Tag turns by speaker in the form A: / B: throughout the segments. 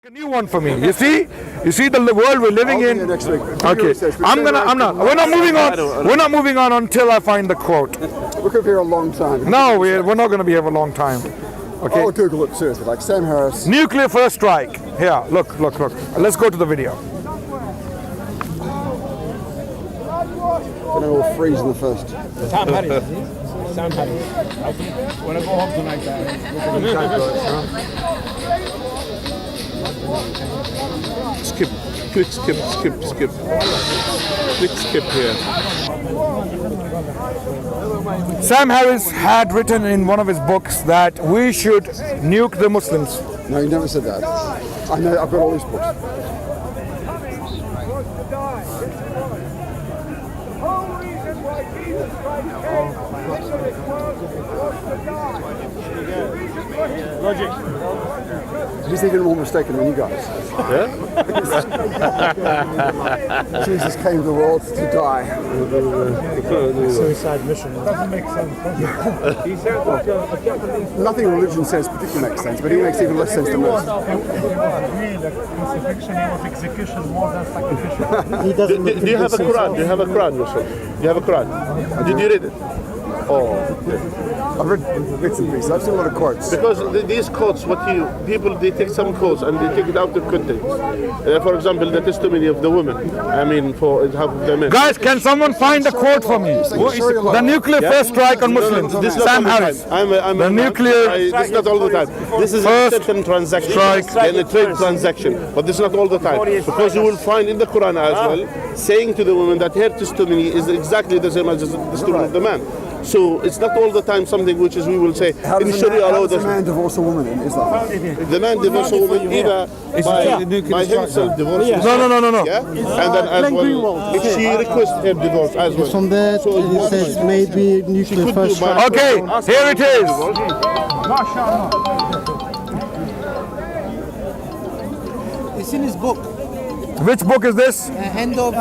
A: A new one for me. You see the world we're living in. Okay, we're not moving on until I find the quote.
B: We could be here a long time.
A: No, we're not going to be here for a long time. Okay.
B: I'll Google it seriously, like Sam Harris.
A: Nuclear first strike. Here, look. Let's go to the video.
B: Then we'll freeze in the first.
C: Sam Harris. Sam Harris. When I go home tonight,
D: Skip. Click skip. Click skip here.
A: Sam Harris had written in one of his books that we should nuke the Muslims.
B: No, he never said that. I know, I've got all these books.
C: Logic.
B: He's even more mistaken than you guys.
D: Yeah?
B: Jesus came to the world to die.
C: Suicide mission. Doesn't make sense.
B: Nothing religion says particularly makes sense, but he makes even less sense than most.
C: Crucifixion was execution more than sacrificial.
D: Do you have a Quran? Do you have a Quran, Rashid? Do you have a Quran? Did you read it? Oh.
B: I've read bits and pieces. I've seen a lot of quotes.
D: Because these quotes, people they take some quotes and they take it out of context. For example, the testimony of the woman. I mean, for half of the men.
A: Guys, can someone find a quote for me? The nuclear first strike on Muslims.
D: This is
A: Sam
D: not all the
A: Harris.
D: time.
A: The nuclear.
D: This is not all the time. This is a certain transaction and a trade transaction, but this is not all the time. Because you will find in the Quran as well, saying to the woman that her testimony is exactly the same as the testimony of the man. So it's not all the time something which is we will say in Sharia law.
B: Does a man divorce a woman in Islam?
D: The man divorces a woman either by himself divorces.
A: No.
D: Yeah, and then as well, if she requests her divorce as well.
E: From that, it says maybe nuclear first strike.
A: Okay, here it is.
F: It's in his book.
A: Which book is this?
F: End of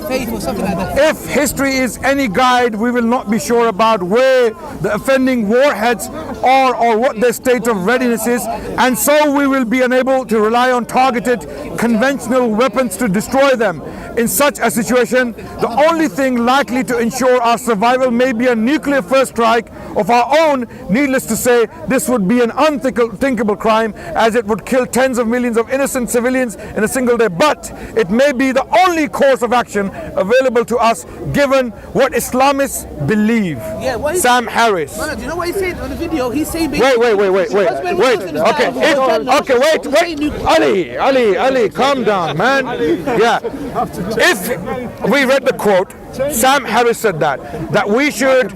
F: Faith or something like that.
A: If history is any guide, we will not be sure about where the offending warheads are or what their state of readiness is, and so we will be unable to rely on targeted conventional weapons to destroy them. In such a situation, the only thing likely to ensure our survival may be a nuclear first strike of our own. Needless to say, this would be an unthinkable crime, as it would kill tens of millions of innocent civilians in a single day. But it may be the only course of action available to us, given what Islamists believe.
F: Yeah,
A: Sam Harris.
F: Man, do you know what he said on the video? He's saying
A: Wait. Okay, wait. Ali, calm down, man. Yeah. If we read the quote, Sam Harris said that we should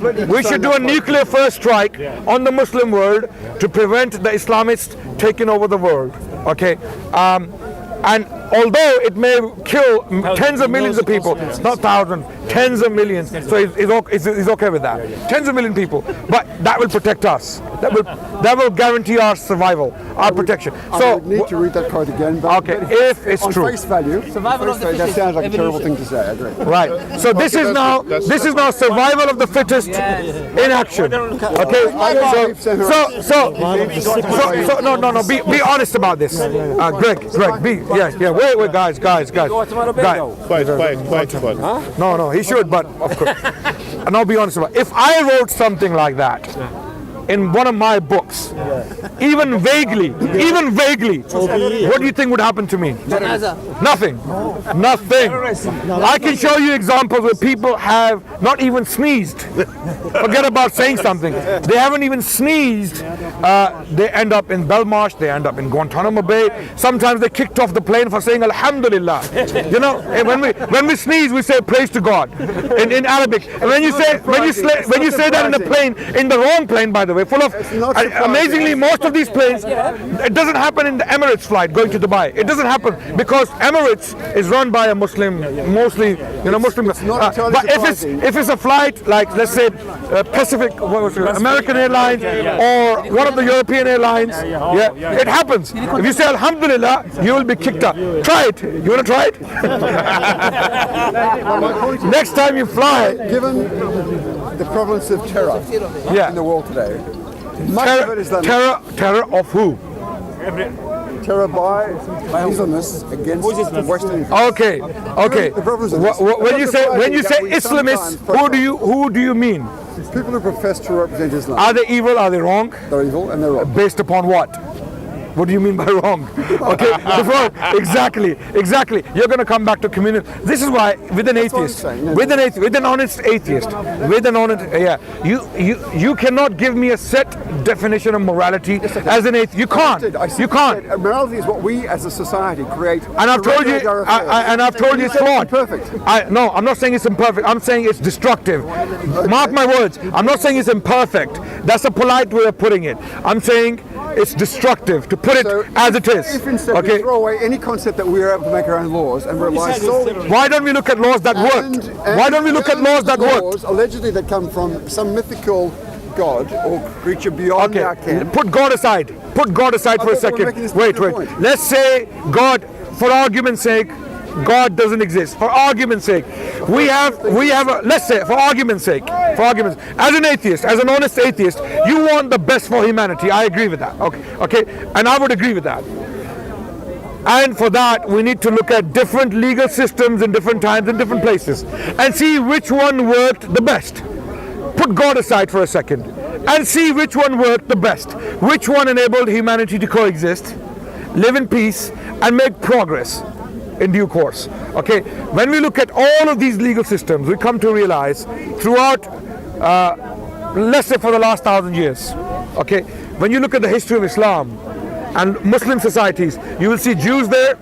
A: do a nuclear first strike on the Muslim world to prevent the Islamists taking over the world. Okay. And although it may kill tens of millions of people, not thousands, tens of millions, so he's okay with that. Tens of million people, but that will protect us. That will guarantee our survival, our protection. So
B: I would need to read that quote again. But
A: okay, if it's
B: on
A: true.
B: Face value, that sounds like a terrible thing to say. I agree.
A: Right. So this is now survival of the fittest in action. Okay. So no. Be honest about this, Greg. Yeah. Wait, guys.
D: Quiet.
A: No, he should, but of course. And I'll be honest about it. If I wrote something like that in one of my books, even vaguely, what do you think would happen to me? Nothing. I can show you examples where people have not even sneezed. Forget about saying something. They haven't even sneezed. They end up in Belmarsh, they end up in Guantanamo Bay. Sometimes they're kicked off the plane for saying Alhamdulillah. You know, when we sneeze, we say praise to God in Arabic. And when you say that in a plane, in the wrong plane, by the way, full of amazingly most of these planes, it doesn't happen in the Emirates flight going to Dubai. It doesn't happen because Emirates is run by a Muslim, mostly Muslim. But if it's a flight like, let's say, Pacific, American Airlines, or one of the European airlines, it happens. If you say Alhamdulillah, you will be kicked out. Try it. You want to try it? Next time you fly.
B: Given the prevalence of terror in the world today, much of it is
A: terror of who?
B: terror by Islamists against Western.
A: Okay.
B: The brothers of this.
A: When you say
B: That we
A: Islamists,
B: sometimes
A: who do you mean?
B: People who profess to represent Islam.
A: Are they evil? Are they wrong?
B: They're evil and they're wrong.
A: Based upon what? What do you mean by wrong? Okay, exactly. You're going to come back to community. This is why, with an atheist, with an honest atheist, you cannot give me a set definition of morality as an atheist. You can't.
B: Morality is what we as a society create.
A: And I've told you, it's flawed.
B: Perfect.
A: No, I'm not saying it's imperfect. I'm saying it's destructive. Mark my words. I'm not saying it's imperfect. That's a polite way of putting it. I'm saying it's destructive to put it as it is.
B: If instead we throw away any concept that we are able to make our own laws and rely solely.
A: Why don't we look at laws that work? Why don't we look at laws that work?
B: Allegedly that come from some mythical god or creature beyond our ken.
A: Put God aside. Put God aside for a second. Wait. Let's say God, for argument's sake, God doesn't exist. For argument's sake, we have let's say, for argument's sake, as an atheist, as an honest atheist, you want the best for humanity. I agree with that. Okay, and I would agree with that. And for that, we need to look at different legal systems in different times in different places and see which one worked the best. Put God aside for a second and see which one worked the best. Which one enabled humanity to coexist, live in peace, and make progress in due course. Okay, when we look at all of these legal systems, we come to realize throughout, let's say for the last 1,000 years, okay, when you look at the history of Islam and Muslim societies, you will see Jews there,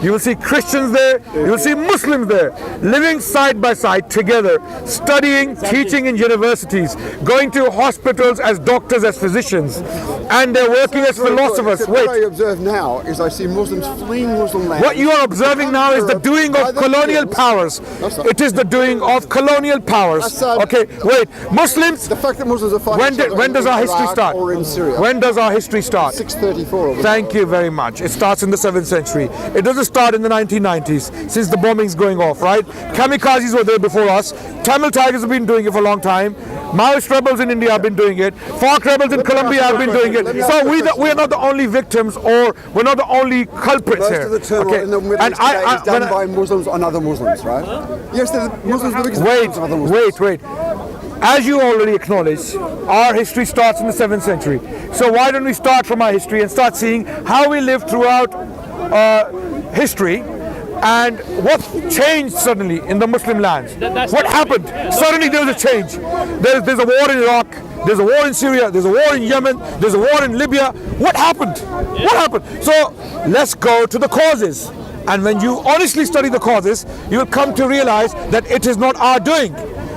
A: you will see Christians there, you will see Muslims there, living side by side together, studying, teaching in universities, going to hospitals as doctors, as physicians, and they're working as philosophers.
B: What I observe now is I see Muslims fleeing Muslim lands.
A: What you are observing now is the doing of colonial powers. It is the doing of colonial powers. Okay, wait. Muslims.
B: The fact that Muslims are fighting.
A: When does our history start?
B: Or in Syria.
A: When does our history start?
B: 634.
A: Thank you very much. It starts in the 7th century. It doesn't start in the 1990s, since the bombings going off, right? Kamikazes were there before us. Tamil Tigers have been doing it for a long time. Maoist rebels in India have been doing it. FARC rebels in Colombia have been doing it. So we are not the only victims, or we're not the only culprits
B: Most
A: here.
B: of the turmoil in the Middle East today is done by Muslims on other Muslims, right? Yes, the Muslims are the biggest victims of other Muslims.
A: Wait. As you already acknowledged, our history starts in the 7th century. So why don't we start from our history and start seeing how we lived throughout history and what changed suddenly in the Muslim lands? What happened? Suddenly there was a change. There's a war in Iraq, there's a war in Syria, there's a war in Yemen, there's a war in Libya. What happened? So let's go to the causes. And when you honestly study the causes, you will come to realize that it is not our doing.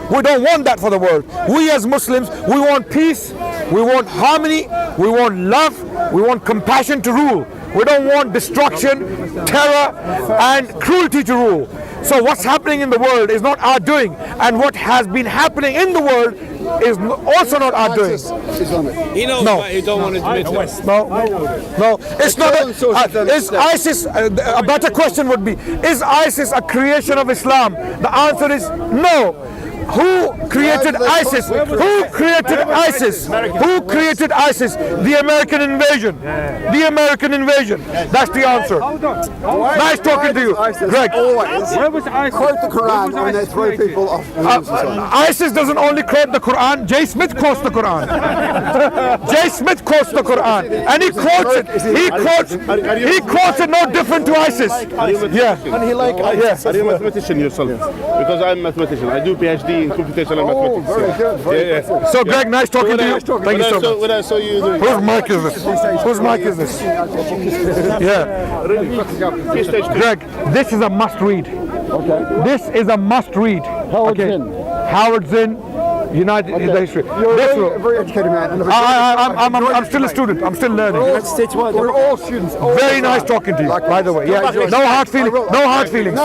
A: We don't want that for the world. We as Muslims, we want peace, we want harmony, we want love, we want compassion to rule. We don't want destruction, terror, and cruelty to rule. So what's happening in the world is not our doing, and what has been happening in the world is also not our doing.
C: He knows, but he don't want to admit it.
A: No, it's not. Is ISIS? A better question would be: is ISIS a creation of Islam? The answer is no. Who created ISIS? Who created ISIS? Who created ISIS? The American invasion. The American invasion. That's the answer. Nice talking to you, Greg.
B: Where was ISIS? Quote the Quran when they throw people off.
A: ISIS doesn't only quote the Quran. Jay Smith quotes the Quran. Jay Smith quotes the Quran, and he quotes it. He quotes it no different to ISIS. Yeah.
D: And he like ISIS. Are you a mathematician yourself? Because I'm a mathematician. I do PhD in computational mathematics.
B: Very good.
A: So Greg, nice talking to you. Thank you so much.
D: When I saw you doing
A: Whose mic is this? Whose mic is this? Yeah. Greg, this is a must read. Okay. This is a must read. Howard Zinn, United in the history.
B: You're a very educated man.
A: I'm still a student. I'm still learning.
B: We're all students.
A: Very nice talking to you, by the way. Yeah. No hard feelings. No hard feelings.